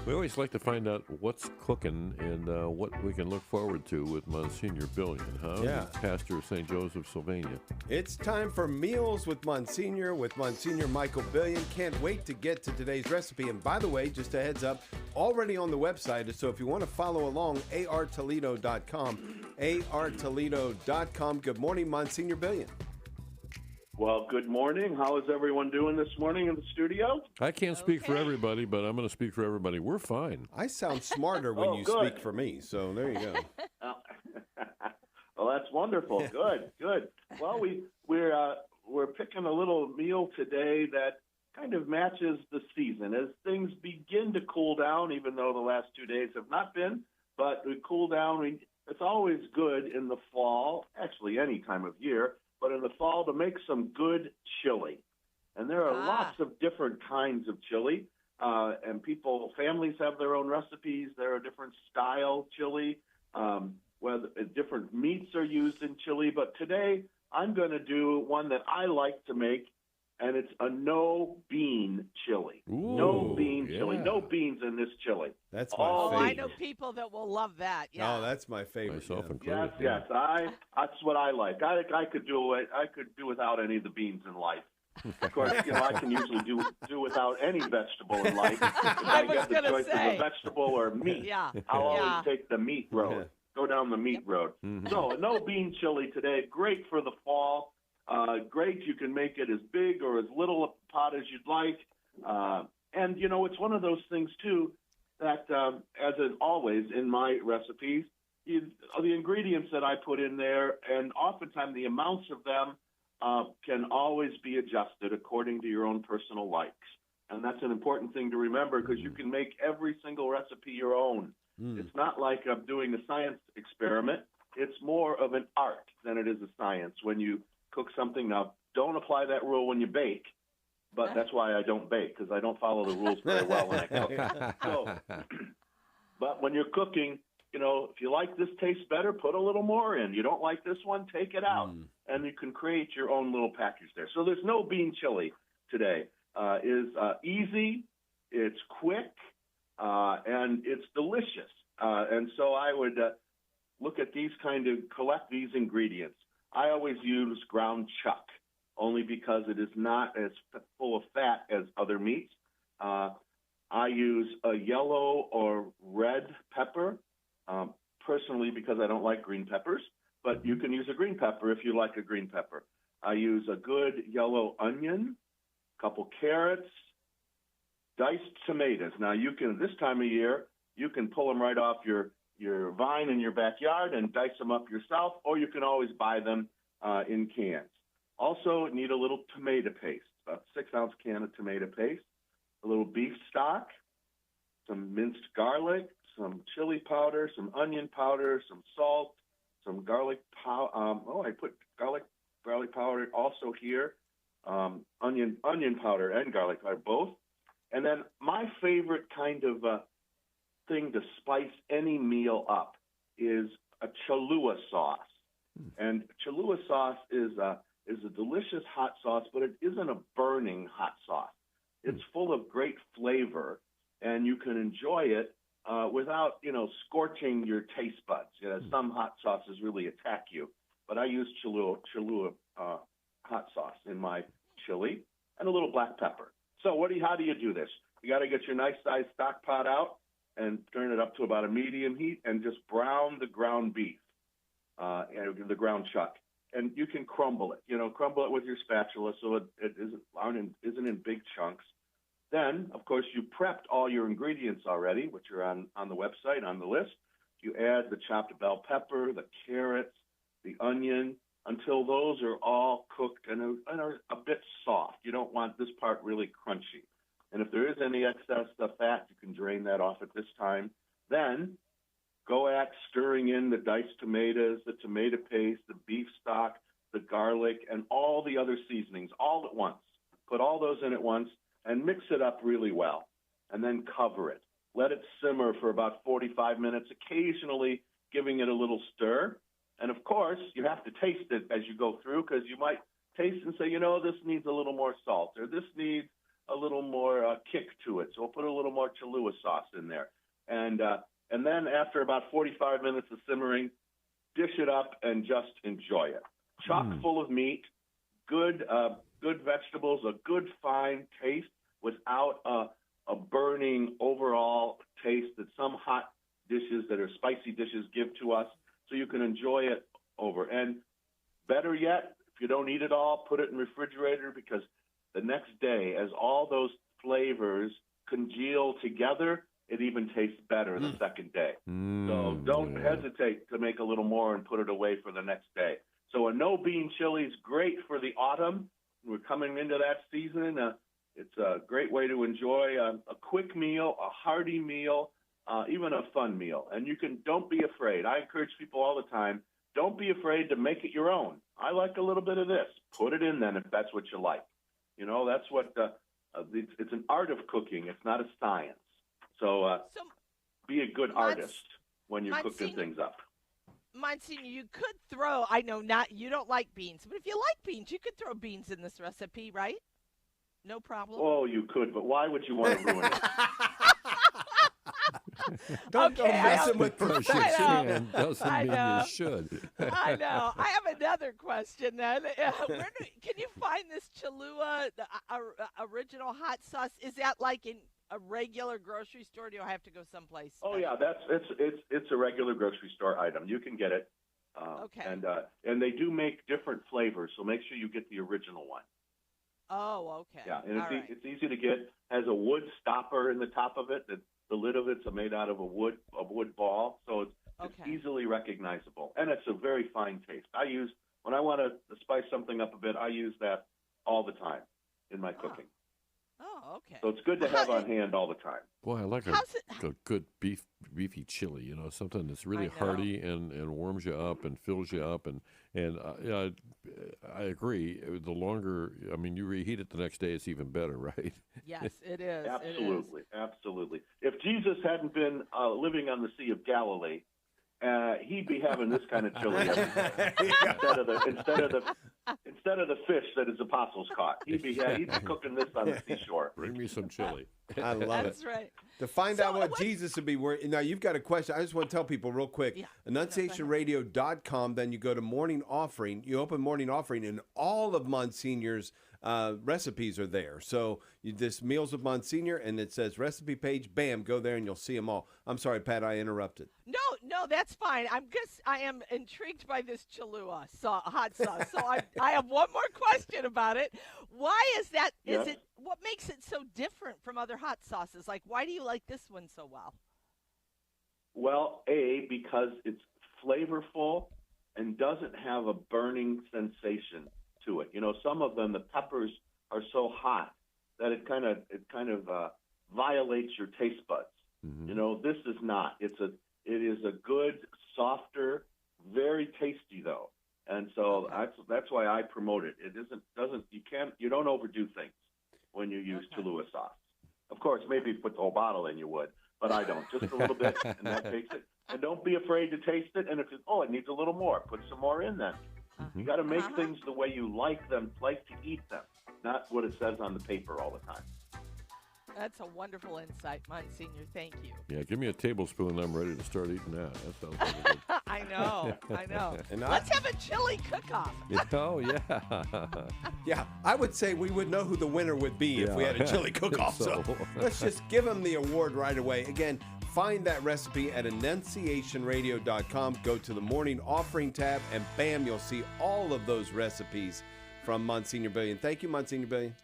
We always like to find out what's cooking and what we can look forward to with Monsignor Billian, huh? Yeah. Pastor of St. Joseph, Sylvania. It's time for Meals with Monsignor Michael Billian. Can't wait to get to today's recipe. And by the way, just a heads up, already on the website, so if you want to follow along, artoledo.com, artoledo.com. Good morning, Monsignor Billian. Well, good morning. How is everyone doing this morning in the studio? I can't speak for everybody, but I'm going to speak for everybody. We're fine. I sound smarter when you good. speak for me, so there you go. Well, that's wonderful. Good. Well, we're picking a little meal today that kind of matches the season as things begin to cool down, even though the last 2 days have not been. But we cool down. It's always good in the fall, actually any time of year, but in the fall to make some good chili. And there are lots of different kinds of chili. And families have their own recipes. There are different style chili, whether different meats are used in chili. But today I'm going to do one that I like to make, and it's a no-bean chili. Ooh, no-bean chili. No beans in this chili. That's my All favorite. I know people that will love that. Yeah. Oh, that's my favorite. Myself included. Yes. That's what I like. I could do it. I could do without any of the beans in life. Of course, I can usually do without any vegetable in life. If I was get the gonna choice say. of a vegetable or meat, Yeah. I'll always take the meat road. Go down the meat road. Mhm. So, a no bean chili today. Great for the fall. Great. You can make it as big or as little a pot as you'd like. And it's one of those things too that, as is always in my recipes, the ingredients that I put in there, and oftentimes the amounts of them can always be adjusted according to your own personal likes. And that's an important thing to remember because you can make every single recipe your own. It's not like I'm doing a science experiment. It's more of an art than it is a science when you cook something. Now, don't apply that rule when you bake, but that's why I don't bake, because I don't follow the rules very well when I cook. So, but when you're cooking, if you like this taste better, put a little more in. You don't like this one, take it out. And you can create your own little package there. So there's no bean chili today. Is easy, it's quick, and it's delicious. And so I would collect these ingredients. I always use ground chuck, only because it is not as full of fat as other meats. I use a yellow or red pepper, personally because I don't like green peppers, but you can use a green pepper if you like a green pepper. I use a good yellow onion, a couple carrots, diced tomatoes. Now, this time of year, you can pull them right off your vine in your backyard and dice them up yourself, or you can always buy them in cans. Also, need a little tomato paste, about 6-ounce can of tomato paste, a little beef stock, some minced garlic, some chili powder, some onion powder, some salt, some garlic powder. I put garlic powder also here, onion powder and garlic powder, both. And then my favorite kind of thing to spice any meal up is a Cholula sauce. And Cholula sauce is a delicious hot sauce, but it isn't a burning hot sauce. It's full of great flavor, and you can enjoy it without, scorching your taste buds. Some hot sauces really attack you, but I use Cholula hot sauce in my chili and a little black pepper. So how do you do this? You got to get your nice sized stock pot out and turn it up to about a medium heat and just brown the ground beef, and the ground chuck. And you can crumble it, crumble it with your spatula so it isn't in big chunks. Then, of course, you prepped all your ingredients already, which are on the website, on the list. You add the chopped bell pepper, the carrots, the onion, until those are all cooked and are a bit soft. You don't want this part really crunchy. And if there is any excess fat, you can drain that off at this time. Then go at stirring in the diced tomatoes, the tomato paste, the beef stock, the garlic, and all the other seasonings all at once. Put all those in at once and mix it up really well. And then cover it. Let it simmer for about 45 minutes, occasionally giving it a little stir. And, of course, you have to taste it as you go through, because you might taste and say, this needs a little more salt, or this needs a little more kick to it. So we'll put a little more Cholula sauce in there. And then after about 45 minutes of simmering, dish it up and just enjoy it. Chock full of meat, good vegetables, a good fine taste without a burning overall taste that some hot dishes that are spicy dishes give to us. So you can enjoy it over. And better yet, if you don't eat it all, put it in the refrigerator, because the next day, as all those flavors congeal together, it even tastes better the second day. So don't hesitate to make a little more and put it away for the next day. So a no-bean chili is great for the autumn. We're coming into that season. It's a great way to enjoy a quick meal, a hearty meal, even a fun meal. And don't be afraid. I encourage people all the time, don't be afraid to make it your own. I like a little bit of this. Put it in then if that's what you like. You know, that's what it's an art of cooking. It's not a science. So be a good artist when you're cooking things up. Monsignor, you could throw, I know you don't like beans, but if you like beans, you could throw beans in this recipe, right? No problem. Oh, you could, but why would you want to ruin it? Don't go messing with Because you perfection. can doesn't mean you should. I know. I have another question then. Can you find this Cholula, the original hot sauce? Is that like in a regular grocery store? Or do I have to go someplace? Oh yeah, it's a regular grocery store item. You can get it. Okay. And they do make different flavors, so make sure you get the original one. Oh, okay. Yeah, and All right. it's easy to get. Has a wood stopper in the top of it. The lid of it's made out of a wood ball, so it's easily recognizable, and it's a very fine taste. When I want to spice something up a bit, I use that all the time in my cooking. Oh, okay. So it's good to have on hand all the time. Boy, I like a good beefy chili. You know, something that's really hearty and warms you up and fills you up. And I agree. The longer, I mean, you reheat it the next day, it's even better, right? Yes, it is. Absolutely, absolutely. If Jesus hadn't been living on the Sea of Galilee, he'd be having this kind of chili every day. Instead of the fish that his apostles caught. He'd be cooking this on the seashore. Bring me some chili. I love it. That's right. To find out what Jesus would be wearing. Now, you've got a question. I just want to tell people real quick. Yeah. Annunciationradio.com. Then you go to Morning Offering. You open Morning Offering, and all of Monsignor's recipes are there. So this Meals with Monsignor, and it says recipe page. Bam, go there, and you'll see them all. I'm sorry, Pat, I interrupted. No, that's fine. I am intrigued by this Cholula hot sauce. So I have one more question about it. Why is that? Yes. What makes it so different from other hot sauces? Like, why do you like this one so well? Well, because it's flavorful and doesn't have a burning sensation to it. You know, some of them, the peppers are so hot that it kind of violates your taste buds. Mm-hmm. You know, this is not. It is a good, softer, very tasty though, and so that's why I promote it. It you don't overdo things when you use Cholula sauce. Of course, maybe if you put the whole bottle in, you would, but I don't. Just a little bit, and that takes it. And don't be afraid to taste it. And if it needs a little more, put some more in then. You got to make things the way you like to eat them, not what it says on the paper all the time. That's a wonderful insight, Monsignor. Thank you. Yeah, give me a tablespoon and I'm ready to start eating that. That sounds really good. I know. And let's have a chili cook-off. Oh, yeah. Yeah, I would say we would know who the winner would be if we had a chili cook-off. So let's just give them the award right away. Again, find that recipe at Annunciationradio.com. Go to the Morning Offering tab, and bam, you'll see all of those recipes from Monsignor Billian. Thank you, Monsignor Billian.